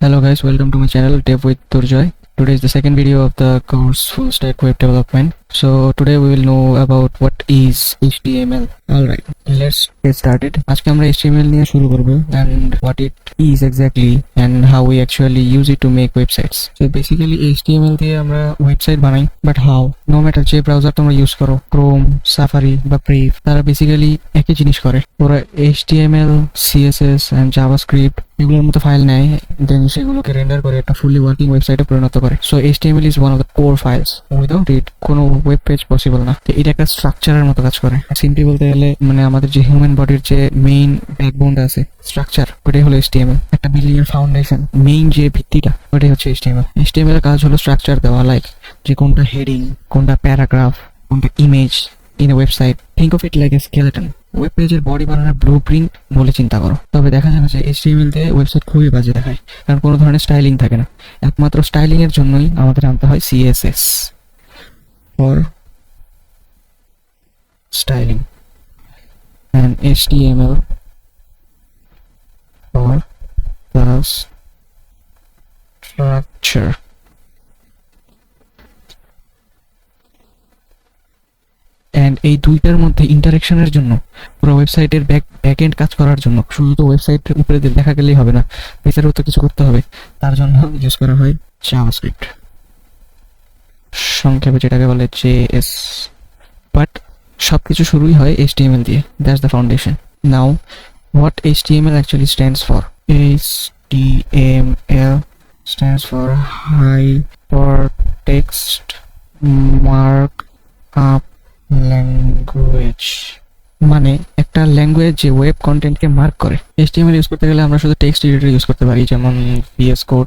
Hello guys, welcome to my channel Dev with Durjoy. Today is the second video of the course Full Stack Web Development. So today we will know about what is HTML. Alright, let's get started. আজকে আমরা HTML নিয়ে শুরু করব and what it is exactly and how we actually use it to make websites. So basically HTML দিয়ে আমরা website বানাই, but how? No matter যে browser তোমরা ইউজ করো, Chrome, Safari বা Brave, তারা বেসিক্যালি একই জিনিস করে। ওরা HTML, CSS and JavaScript এগুলোর মতো ফাইল নেয়, দেন সেগুলোকে রেন্ডার করে একটা ফুললি ওয়ার্কিং ওয়েবসাইটে পরিণত করে। So HTML is one of the core files. Without it কোনো ওয়েব পেজ পসিবল না। তো এটা একটা স্ট্রাকচারের মতো কাজ করে। সিম্পলি বলতে গেলে মানে আমাদের যে হিউম্যান বডির যে মেইন ব্যাকবোনটা আছে, স্ট্রাকচার, ওটাই হলো HTML। একটা বিল্ডিং এর ফাউন্ডেশন, মেইন যে ভিত্তিটা, ওটাই হচ্ছে HTML। HTML এর কাজ হলো স্ট্রাকচার দেওয়া, লাইক যে কোনটা হেডিং, কোনটা প্যারাগ্রাফ, কোনটা image in a website. Think of it like a skeleton. Web পেজের বডি বানানোর ব্লু প্রিন্ট বলে চিন্তা করো। তবে দেখা যায় না যে HTML তে ওয়েবসাইট খুবই বাজে দেখায়, কারণ কোনো ধরনের স্টাইলিং থাকে না। একমাত্র স্টাইলিং এর জন্যই আমাদের আনতে হয় CSS for styling and HTML for the structure. And এই দুইটার মধ্যে ইন্টারেকশনের জন্য, পুরো ওয়েবসাইটের ব্যাক এন্ড কাজ করার জন্য, শুধু তো ওয়েবসাইটের উপরে দেখা গেলেই হবে না, ভেতরেও তো কিছু করতে হবে। তার জন্য ইউজ করা হয় জাভাস্ক্রিপ্ট, সংক্ষেপে যেটাকে বলে JS। বাট সব কিছু শুরুই হয় HTML দিয়ে। That's the foundation. Now what HTML actually stands for? HTML stands for Hypertext Markup language. মানে একটা ল্যাঙ্গুয়েজ যে ওয়েব কন্টেন্টকে মার্ক করে। HTML ইউজ করতে গেলে আমরা শুধু টেক্সট এডিটর ইউজ করতে পারি, যেমন VS কোড।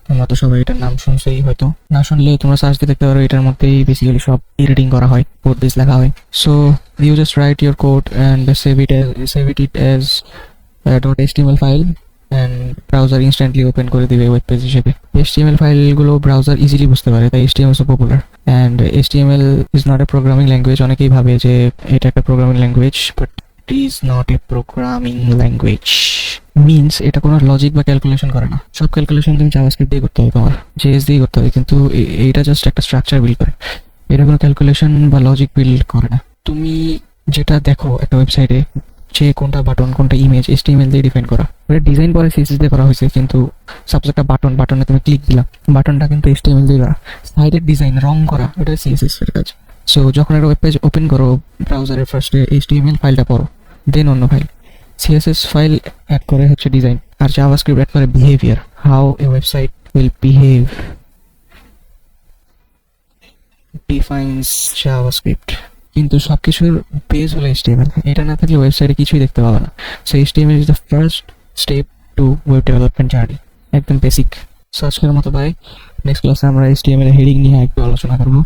তোমরা তো সবাই এটার নাম শুনছেই, হয়তো না শুনলে তোমরা সার্চ দিয়ে দেখতে পারো। এটার মধ্যেই বেসিক্যালি সব এডিটিং করা হয়, কোড বেস লেখা হয়। So you just write your code and save it as .html file and browser instantly open করে দিবে ওয়েব পেজ হিসেবে। HTML ফাইলগুলো ব্রাউজার ইজিলি বুঝতে পারে, তাই HTML so popular. And HTML is not a programming language. অনেকেই ভাবে যে এটা একটা programming language, but it is not a programming language. Means এটা কোনো লজিক বা ক্যালকুলেশন করে না। সব ক্যালকুলেশন তুমি জাভাস্ক্রিপ্ট দিয়ে করতে হবে, তোমার JS দিয়ে করতে হবে, কিন্তু এইটা জাস্ট একটা স্ট্রাকচার বিল্ড করে। এটা কোনো ক্যালকুলেশন বা লজিক বিল্ড করে না। তুমি যেটা দেখো একটা ওয়েবসাইটে, যে কোনটা বাটন কোনটা ইমেজ, HTML দিয়ে ডিফাইন করা। ওটা ডিজাইন পরে CSS দিয়ে করা হয়েছে, কিন্তু সাপোজ একটা বাটনে তুমি ক্লিক দিলাম, বাটনটা কিন্তু HTML দিয়ে করা। সাইডের ডিজাইন রং করা, ওটা CSS এর কাজ। সো যখন একটা ওয়েব পেজ ওপেন করো ব্রাউজারের, ফার্স্টে HTML ফাইলটা পড়ো, দেন অন্য ফাইল। CSS ফাইল অ্যাড করে হচ্ছে ডিজাইন, আর জাভাস্ক্রিপ্ট অ্যাড করে behaviour, how A website will behave. Defines JavaScript. কিন্তু সবকিছুর বেস হলো HTML। এটা না থাকলে ওয়েবসাইটে কিছুই দেখতে পাবো না। So HTML is the first step to web development journey. একদম বেসিক। সো আজকের মতো বাই। নেক্সট ক্লাসে আমরা HTML এর হেডিং নিয়ে একটু আলোচনা করবো।